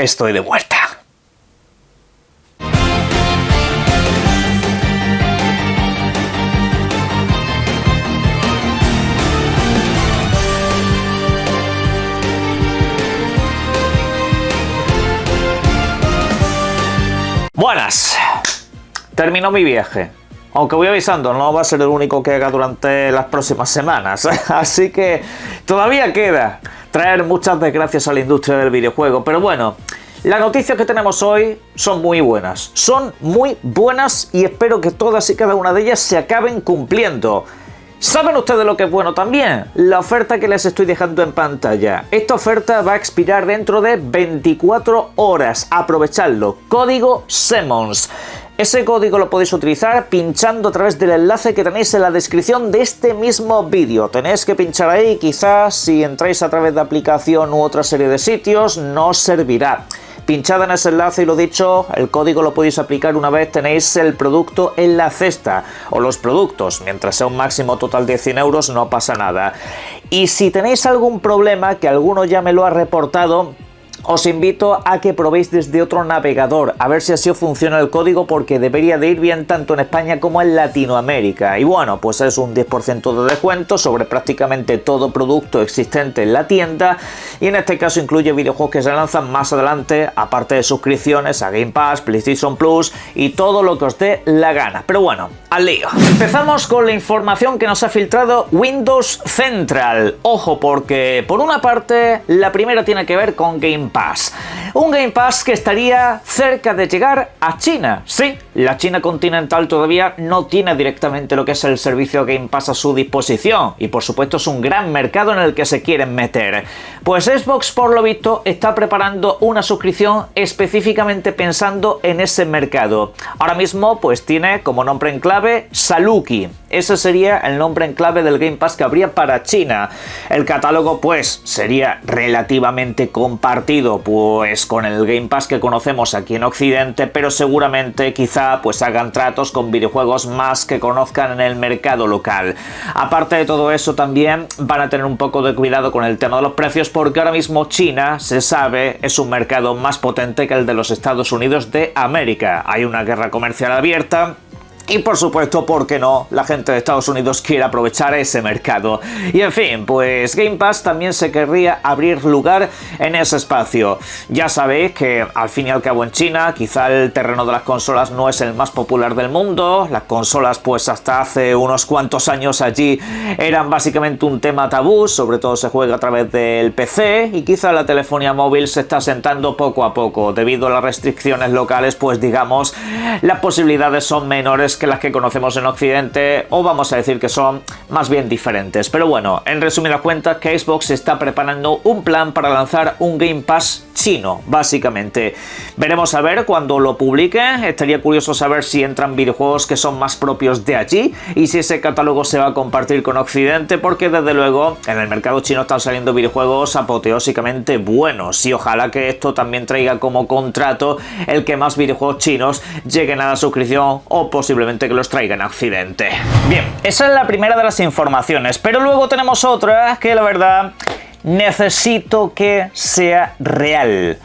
estoy de vuelta. Buenas, terminó mi viaje. Aunque voy avisando, no va a ser el único que haga durante las próximas semanas. Así que todavía queda traer muchas desgracias a la industria del videojuego. Pero bueno, las noticias que tenemos hoy son muy buenas. Son muy buenas y espero que todas y cada una de ellas se acaben cumpliendo. ¿Saben ustedes lo que es bueno también? La oferta que les estoy dejando en pantalla. Esta oferta va a expirar dentro de 24 horas. Aprovechadlo. Código Semons. Ese código lo podéis utilizar pinchando a través del enlace que tenéis en la descripción de este mismo vídeo. Tenéis que pinchar ahí, quizás si entráis a través de aplicación u otra serie de sitios no os servirá. Pinchad en ese enlace y lo dicho, el código lo podéis aplicar una vez tenéis el producto en la cesta o los productos. Mientras sea un máximo total de 100 euros no pasa nada. Y si tenéis algún problema, que alguno ya me lo ha reportado, os invito a que probéis desde otro navegador, a ver si así os funciona el código, porque debería de ir bien tanto en España como en Latinoamérica. Y bueno, pues es un 10% de descuento sobre prácticamente todo producto existente en la tienda, y en este caso incluye videojuegos que se lanzan más adelante, aparte de suscripciones a Game Pass, PlayStation Plus y todo lo que os dé la gana. Pero bueno, al lío. Empezamos con la información que nos ha filtrado Windows Central. Ojo, porque por una parte, la primera tiene que ver con Game Pass. Un Game Pass que estaría cerca de llegar a China. Sí, la China continental todavía no tiene directamente lo que es el servicio Game Pass a su disposición, y por supuesto es un gran mercado en el que se quieren meter. Pues Xbox, por lo visto, está preparando una suscripción específicamente pensando en ese mercado. Ahora mismo pues tiene como nombre en clave Saluki. Ese sería el nombre en clave del Game Pass que habría para China. El catálogo pues sería relativamente compartido pues con el Game Pass que conocemos aquí en Occidente, pero seguramente quizá pues hagan tratos con videojuegos más que conozcan en el mercado local. Aparte de todo eso, también van a tener un poco de cuidado con el tema de los precios, porque ahora mismo China, se sabe, es un mercado más potente que el de los Estados Unidos de América. Hay una guerra comercial abierta. Y por supuesto, ¿por qué no? La gente de Estados Unidos quiere aprovechar ese mercado. Y en fin, pues Game Pass también se querría abrir lugar en ese espacio. Ya sabéis que al fin y al cabo en China quizá el terreno de las consolas no es el más popular del mundo. Las consolas pues hasta hace unos cuantos años allí eran básicamente un tema tabú. Sobre todo se juega a través del PC, y quizá la telefonía móvil se está asentando poco a poco. Debido a las restricciones locales, pues digamos, las posibilidades son menores que las que conocemos en Occidente, o vamos a decir que son más bien diferentes. Pero bueno, en resumidas cuentas, que Xbox está preparando un plan para lanzar un Game Pass chino, básicamente. Veremos a ver cuando lo publique. Estaría curioso saber si entran videojuegos que son más propios de allí y si ese catálogo se va a compartir con Occidente, porque desde luego en el mercado chino están saliendo videojuegos apoteósicamente buenos, y ojalá que esto también traiga como contrato el que más videojuegos chinos lleguen a la suscripción, o posiblemente que los traigan a Occidente. Bien, esa es la primera de las informaciones, pero luego tenemos otra que la verdad necesito que sea real.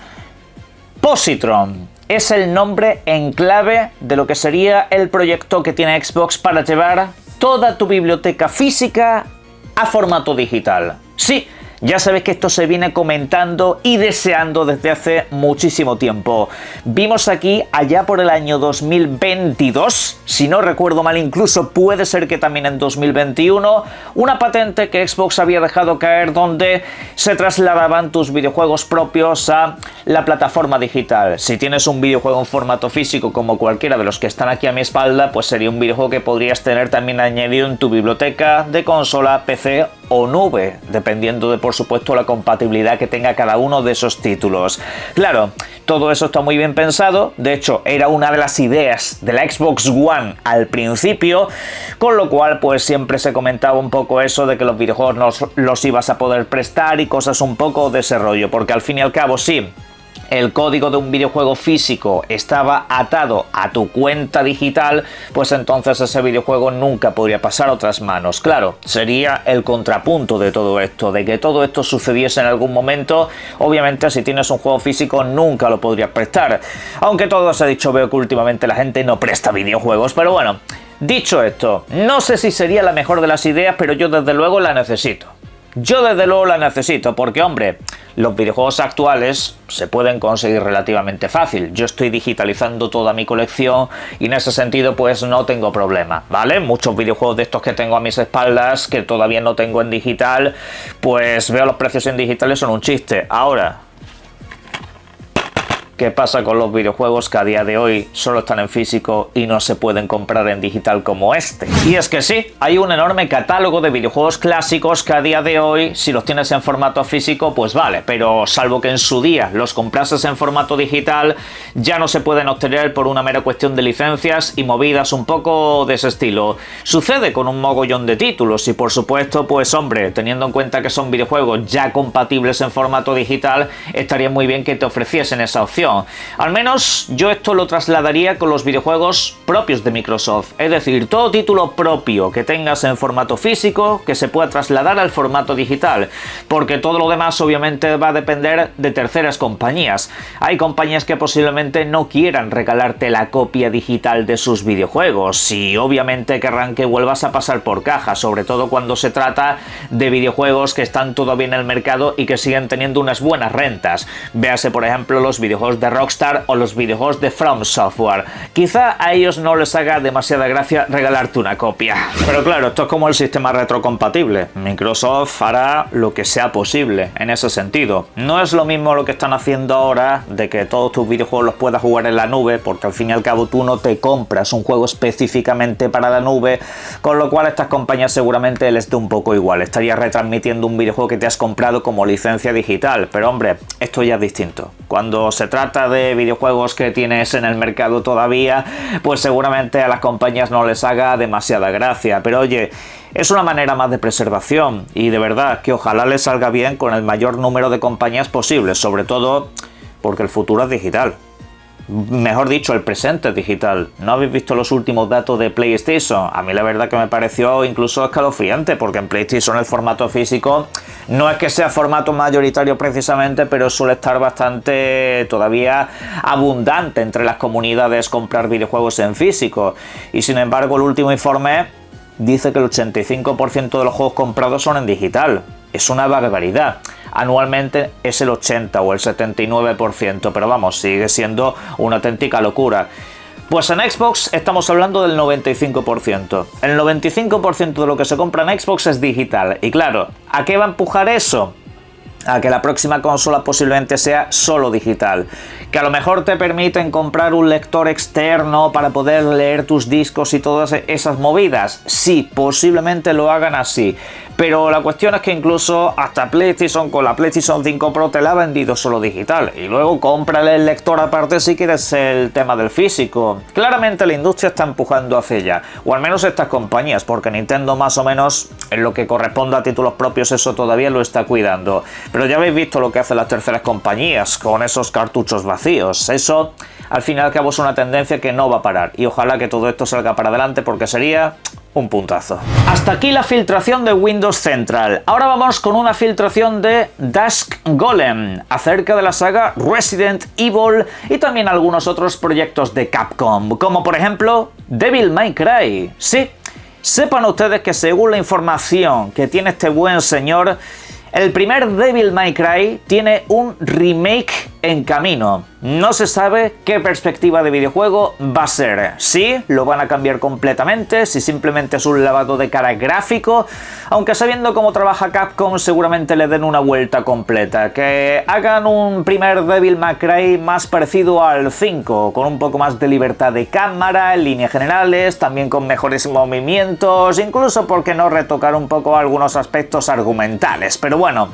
Positron es el nombre en clave de lo que sería el proyecto que tiene Xbox para llevar toda tu biblioteca física a formato digital. Sí, ya sabéis que esto se viene comentando y deseando desde hace muchísimo tiempo. Vimos aquí, allá por el año 2022, si no recuerdo mal, incluso puede ser que también en 2021, una patente que Xbox había dejado caer donde se trasladaban tus videojuegos propios a la plataforma digital. Si tienes un videojuego en formato físico como cualquiera de los que están aquí a mi espalda, pues sería un videojuego que podrías tener también añadido en tu biblioteca de consola, PC o nube, dependiendo de, por supuesto, la compatibilidad que tenga cada uno de esos títulos. Claro, todo eso está muy bien pensado. De hecho, era una de las ideas de la Xbox One al principio, con lo cual pues siempre se comentaba un poco eso de que los videojuegos los ibas a poder prestar y cosas un poco de ese rollo, porque al fin y al cabo sí, el código de un videojuego físico estaba atado a tu cuenta digital, pues entonces ese videojuego nunca podría pasar a otras manos. Claro, sería el contrapunto de todo esto, de que todo esto sucediese en algún momento. Obviamente, si tienes un juego físico nunca lo podrías prestar. Aunque todo se ha dicho, veo que últimamente la gente no presta videojuegos, pero bueno. Dicho esto, no sé si sería la mejor de las ideas, pero yo desde luego la necesito. Yo desde luego la necesito porque, hombre, los videojuegos actuales se pueden conseguir relativamente fácil. Yo estoy digitalizando toda mi colección y en ese sentido pues no tengo problema, ¿vale? Muchos videojuegos de estos que tengo a mis espaldas, que todavía no tengo en digital, pues veo los precios en digitales, son un chiste. Ahora, ¿qué pasa con los videojuegos que a día de hoy solo están en físico y no se pueden comprar en digital como este? Y es que sí, hay un enorme catálogo de videojuegos clásicos que a día de hoy, si los tienes en formato físico, pues vale, pero salvo que en su día los comprases en formato digital, ya no se pueden obtener por una mera cuestión de licencias y movidas un poco de ese estilo. Sucede con un mogollón de títulos y por supuesto, pues hombre, teniendo en cuenta que son videojuegos ya compatibles en formato digital, estaría muy bien que te ofreciesen esa opción. Al menos yo esto lo trasladaría con los videojuegos propios de Microsoft, es decir, todo título propio que tengas en formato físico que se pueda trasladar al formato digital, porque todo lo demás obviamente va a depender de terceras compañías. Hay compañías que posiblemente no quieran regalarte la copia digital de sus videojuegos y obviamente querrán que vuelvas a pasar por caja, sobre todo cuando se trata de videojuegos que están todavía en el mercado y que siguen teniendo unas buenas rentas. Véase por ejemplo los videojuegos de Rockstar o los videojuegos de From Software. Quizá a ellos no les haga demasiada gracia regalarte una copia. Pero claro, esto es como el sistema retrocompatible. Microsoft hará lo que sea posible en ese sentido. No es lo mismo lo que están haciendo ahora de que todos tus videojuegos los puedas jugar en la nube, porque al fin y al cabo tú no te compras un juego específicamente para la nube, con lo cual a estas compañías seguramente les dé un poco igual. Estaría retransmitiendo un videojuego que te has comprado como licencia digital, pero hombre, esto ya es distinto. Cuando se trata de videojuegos que tienes en el mercado todavía, pues seguramente a las compañías no les haga demasiada gracia, pero oye, es una manera más de preservación y de verdad que ojalá les salga bien con el mayor número de compañías posibles, sobre todo porque el futuro es digital. Mejor dicho, el presente es digital. ¿No habéis visto los últimos datos de PlayStation? A mí la verdad que me pareció incluso escalofriante, porque en PlayStation el formato físico no es que sea formato mayoritario precisamente, pero suele estar bastante todavía abundante entre las comunidades comprar videojuegos en físico. Y sin embargo el último informe dice que el 85% de los juegos comprados son en digital. Es una barbaridad. Anualmente es el 80 o el 79%, pero vamos, sigue siendo una auténtica locura. Pues en Xbox estamos hablando del 95%. El 95% de lo que se compra en Xbox es digital. Y claro, ¿a qué va a empujar eso? A que la próxima consola posiblemente sea solo digital, que a lo mejor te permiten comprar un lector externo para poder leer tus discos y todas esas movidas. Sí, posiblemente lo hagan así, pero la cuestión es que incluso hasta PlayStation con la PlayStation 5 Pro te la ha vendido solo digital, y luego cómprale el lector aparte si quieres el tema del físico. Claramente la industria está empujando hacia allá, o al menos estas compañías, porque Nintendo más o menos en lo que corresponde a títulos propios eso todavía lo está cuidando. Pero ya habéis visto lo que hacen las terceras compañías con esos cartuchos vacíos. Eso, al fin y al cabo, es una tendencia que no va a parar. Y ojalá que todo esto salga para adelante porque sería un puntazo. Hasta aquí la filtración de Windows Central. Ahora vamos con una filtración de Dusk Golem acerca de la saga Resident Evil y también algunos otros proyectos de Capcom, como por ejemplo Devil May Cry. Sí, sepan ustedes que según la información que tiene este buen señor, el primer Devil May Cry tiene un remake en camino. No se sabe qué perspectiva de videojuego va a ser. Si lo van a cambiar completamente, si simplemente es un lavado de cara gráfico, aunque sabiendo cómo trabaja Capcom seguramente le den una vuelta completa. Que hagan un primer Devil May Cry más parecido al 5, con un poco más de libertad de cámara, en líneas generales, también con mejores movimientos, incluso, ¿por qué no retocar un poco algunos aspectos argumentales? Pero bueno,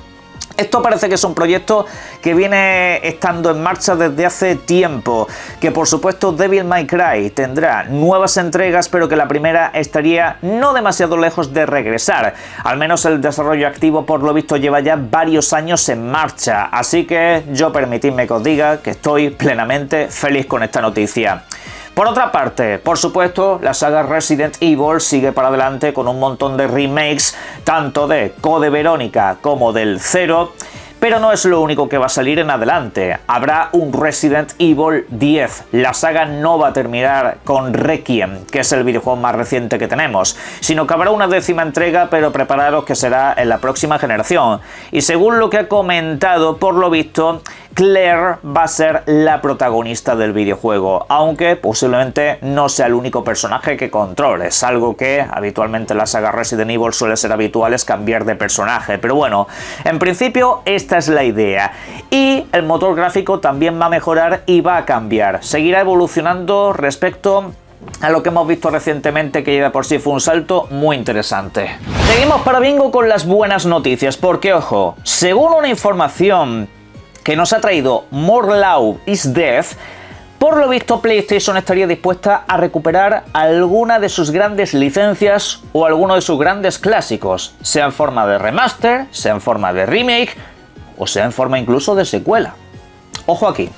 Esto parece que es un proyecto que viene estando en marcha desde hace tiempo, que por supuesto Devil May Cry tendrá nuevas entregas, pero que la primera estaría no demasiado lejos de regresar. Al menos el desarrollo activo por lo visto lleva ya varios años en marcha, así que yo permitidme que os diga que estoy plenamente feliz con esta noticia. Por otra parte, por supuesto, la saga Resident Evil sigue para adelante con un montón de remakes, tanto de Code Verónica como del 0, pero no es lo único que va a salir en adelante. Habrá un Resident Evil 10. La saga no va a terminar con Requiem, que es el videojuego más reciente que tenemos, sino que habrá una 10ª entrega, pero prepararos que será en la próxima generación. Y según lo que ha comentado, por lo visto, Claire va a ser la protagonista del videojuego, aunque posiblemente no sea el único personaje que controles, algo que habitualmente en la saga Resident Evil suele ser habitual, es cambiar de personaje, pero bueno, en principio esta es la idea. Y el motor gráfico también va a mejorar y va a cambiar, seguirá evolucionando respecto a lo que hemos visto recientemente, que ya de por sí fue un salto muy interesante. Seguimos para bingo con las buenas noticias, porque ojo, según una información que nos ha traído More Love is Death, por lo visto PlayStation estaría dispuesta a recuperar alguna de sus grandes licencias o alguno de sus grandes clásicos, sea en forma de remaster, sea en forma de remake o sea en forma incluso de secuela. Ojo aquí,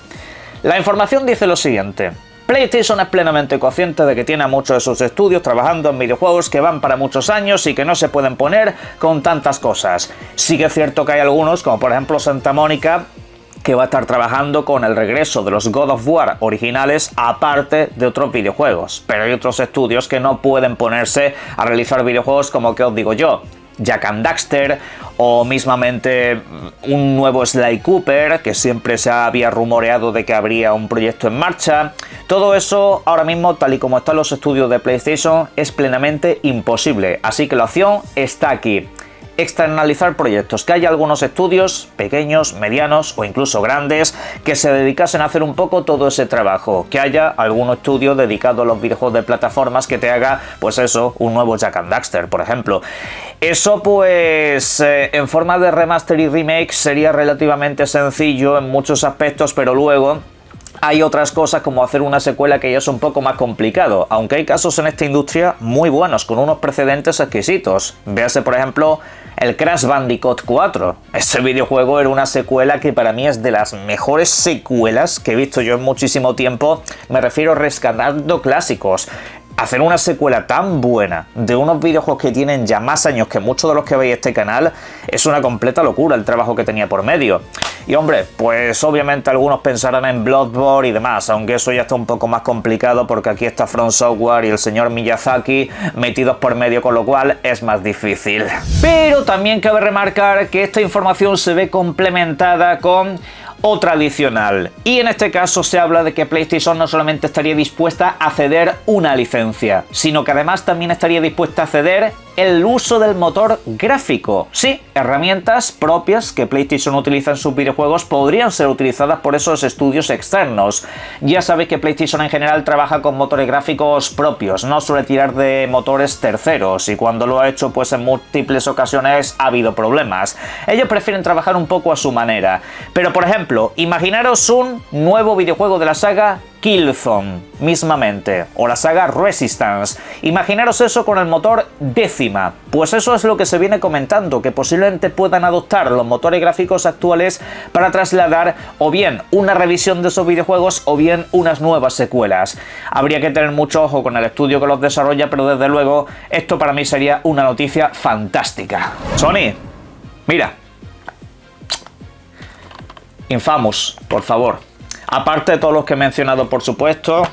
la información dice lo siguiente: PlayStation es plenamente consciente de que tiene a muchos de sus estudios trabajando en videojuegos que van para muchos años y que no se pueden poner con tantas cosas. Sí que es cierto que hay algunos, como por ejemplo Santa Mónica, que va a estar trabajando con el regreso de los God of War originales, aparte de otros videojuegos. Pero hay otros estudios que no pueden ponerse a realizar videojuegos como, que os digo yo, Jak and Daxter, o mismamente un nuevo Sly Cooper, que siempre se había rumoreado de que habría un proyecto en marcha. Todo eso ahora mismo, tal y como están los estudios de PlayStation, es plenamente imposible, así que la opción está aquí: externalizar proyectos, que haya algunos estudios pequeños, medianos o incluso grandes que se dedicasen a hacer un poco todo ese trabajo, que haya algún estudio dedicado a los videojuegos de plataformas que te haga, pues eso, un nuevo Jak and Daxter, por ejemplo. Eso pues en forma de remaster y remake sería relativamente sencillo en muchos aspectos, pero luego hay otras cosas como hacer una secuela que ya es un poco más complicado, aunque hay casos en esta industria muy buenos, con unos precedentes exquisitos. Véase por ejemplo el Crash Bandicoot 4. Ese videojuego era una secuela que para mí es de las mejores secuelas que he visto yo en muchísimo tiempo. Me refiero rescatando clásicos. Hacer una secuela tan buena de unos videojuegos que tienen ya más años que muchos de los que veis este canal es una completa locura el trabajo que tenía por medio. Y hombre, pues obviamente algunos pensarán en Bloodborne y demás, aunque eso ya está un poco más complicado porque aquí está From Software y el señor Miyazaki metidos por medio, con lo cual es más difícil. Pero también cabe remarcar que esta información se ve complementada con otra adicional, y en este caso se habla de que PlayStation no solamente estaría dispuesta a ceder una licencia, sino que además también estaría dispuesta a ceder el uso del motor gráfico. Sí, herramientas propias que PlayStation utiliza en sus videojuegos podrían ser utilizadas por esos estudios externos. Ya sabéis que PlayStation en general trabaja con motores gráficos propios, no suele tirar de motores terceros, y cuando lo ha hecho pues en múltiples ocasiones ha habido problemas. Ellos prefieren trabajar un poco a su manera. Pero por ejemplo, imaginaros un nuevo videojuego de la saga Killzone, mismamente, o la saga Resistance. Imaginaros eso con el motor 10ª. Pues eso es lo que se viene comentando, que posiblemente puedan adoptar los motores gráficos actuales para trasladar o bien una revisión de esos videojuegos o bien unas nuevas secuelas. Habría que tener mucho ojo con el estudio que los desarrolla, pero desde luego esto para mí sería una noticia fantástica. Sony, mira, Infamous, por favor. Aparte de todos los que he mencionado, por supuesto,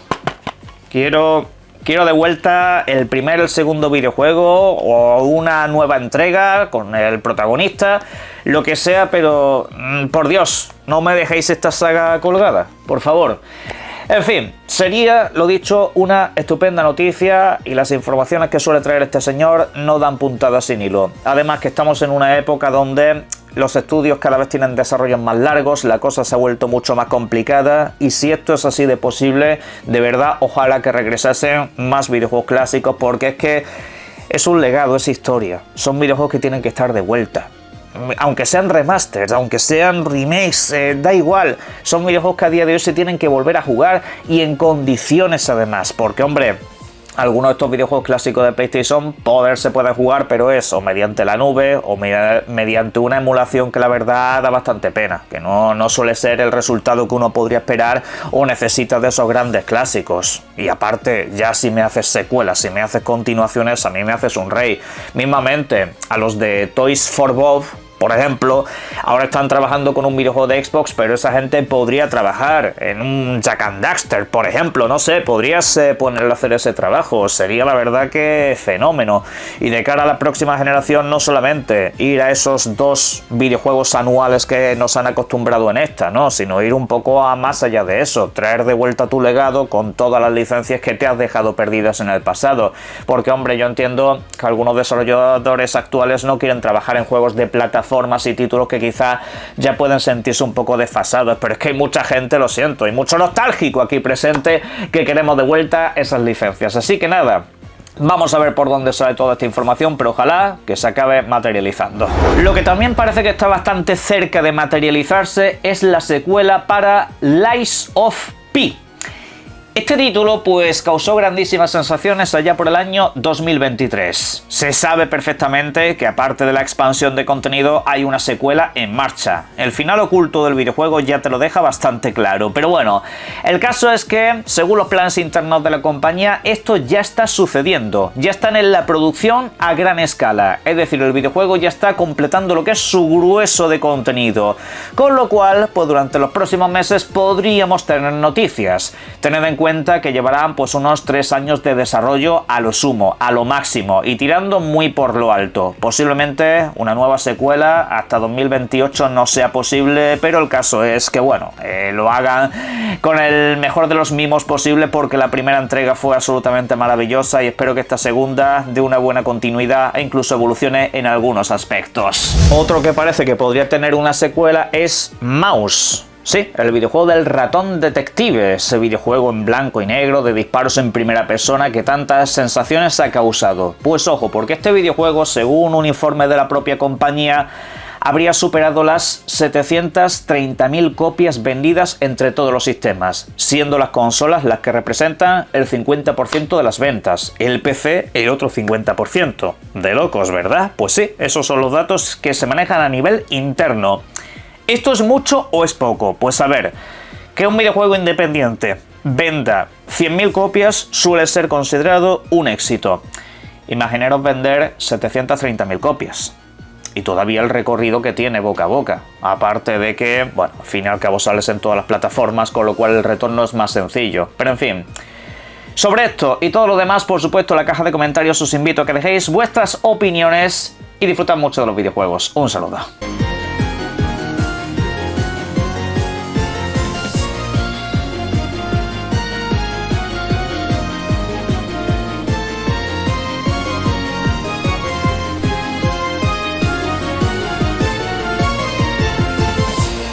quiero de vuelta el primer, el segundo videojuego o una nueva entrega con el protagonista, lo que sea, pero por Dios, no me dejéis esta saga colgada, por favor. En fin, sería, lo dicho, una estupenda noticia, y las informaciones que suele traer este señor no dan puntadas sin hilo. Además que estamos en una época donde los estudios cada vez tienen desarrollos más largos, la cosa se ha vuelto mucho más complicada, y si esto es así de posible, de verdad, ojalá que regresasen más videojuegos clásicos, porque es que es un legado, es historia. Son videojuegos que tienen que estar de vuelta. aunque sean remasters, aunque sean remakes, da igual, son videojuegos que a día de hoy se tienen que volver a jugar y en condiciones además, porque hombre, algunos de estos videojuegos clásicos de PlayStation se puede jugar, pero es o mediante la nube o mediante una emulación que la verdad da bastante pena, que no suele ser el resultado que uno podría esperar o necesita de esos grandes clásicos. Y aparte, ya si me haces secuelas, si me haces continuaciones, a mí me haces un rey. Mismamente, a los de Toys for Bob, por ejemplo, ahora están trabajando con un videojuego de Xbox, pero esa gente podría trabajar en un Jak and Daxter, por ejemplo, no sé, podrías ponerle a hacer ese trabajo, sería la verdad que fenómeno. Y de cara a la próxima generación, no solamente ir a esos 2 videojuegos anuales que nos han acostumbrado en esta, ¿no? Sino ir un poco más allá de eso, traer de vuelta tu legado con todas las licencias que te has dejado perdidas en el pasado. Porque, hombre, yo entiendo que algunos desarrolladores actuales no quieren trabajar en juegos de plataforma y títulos que quizá ya pueden sentirse un poco desfasados, pero es que hay mucha gente, lo siento, hay mucho nostálgico aquí presente que queremos de vuelta esas licencias. Así que nada, vamos a ver por dónde sale toda esta información, pero ojalá que se acabe materializando. Lo que también parece que está bastante cerca de materializarse es la secuela para Lies of P. Este título pues causó grandísimas sensaciones allá por el año 2023. Se sabe perfectamente que aparte de la expansión de contenido hay una secuela en marcha. El final oculto del videojuego ya te lo deja bastante claro, pero bueno, el caso es que según los planes internos de la compañía esto ya está sucediendo, ya están en la producción a gran escala, es decir, el videojuego ya está completando lo que es su grueso de contenido, con lo cual pues durante los próximos meses podríamos tener noticias. Tened en cuenta que llevarán pues unos 3 años de desarrollo a lo sumo, a lo máximo y tirando muy por lo alto. Posiblemente una nueva secuela hasta 2028 no sea posible, pero el caso es que bueno, lo hagan con el mejor de los mimos posible porque la primera entrega fue absolutamente maravillosa y espero que esta segunda dé una buena continuidad e incluso evolucione en algunos aspectos. Otro que parece que podría tener una secuela es Maus. Sí, el videojuego del ratón detective, ese videojuego en blanco y negro de disparos en primera persona que tantas sensaciones ha causado. Pues ojo, porque este videojuego, según un informe de la propia compañía, habría superado las 730.000 copias vendidas entre todos los sistemas, siendo las consolas las que representan el 50% de las ventas, el PC el otro 50%. De locos, ¿verdad? Pues sí, esos son los datos que se manejan a nivel interno. ¿Esto es mucho o es poco? Pues a ver, que un videojuego independiente venda 100.000 copias suele ser considerado un éxito. Imaginaros vender 730.000 copias. Y todavía el recorrido que tiene boca a boca. Aparte de que, bueno, al fin y al cabo sales en todas las plataformas, con lo cual el retorno es más sencillo. Pero en fin, sobre esto y todo lo demás, por supuesto, en la caja de comentarios os invito a que dejéis vuestras opiniones y disfrutad mucho de los videojuegos. Un saludo.